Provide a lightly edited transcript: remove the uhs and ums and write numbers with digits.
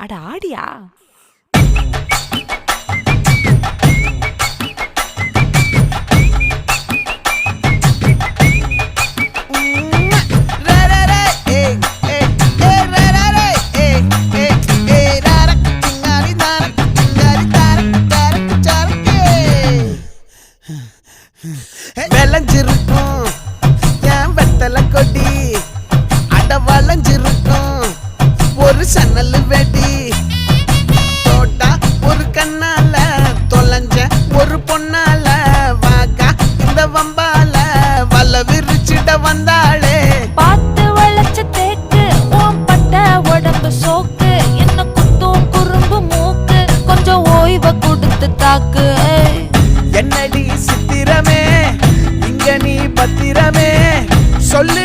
அட ஆடியா? விளைஞ்சிருக்கும் என் வெத்தலை கொடி, அட வளைஞ்சிருக்கும் ஒரு சன்னல் வெடி. தோட்டா ஒரு கண்ணால தொலைஞ்ச ஒரு பொண்ணால வாக்கா இந்த வம்பால வல்ல விரிச்சிட வந்தாளே. பார்த்து வளைச்ச தேக்கு ஓம் பட்ட உடம்பு சோக்கு, என்ன குத்தும் குறும்பு மூக்கு, கொஞ்சம் ஓய்வை கொடுத்து தாக்கு. என்னடி சித்திரமே இங்க நீ பத்திரமே சொல்லு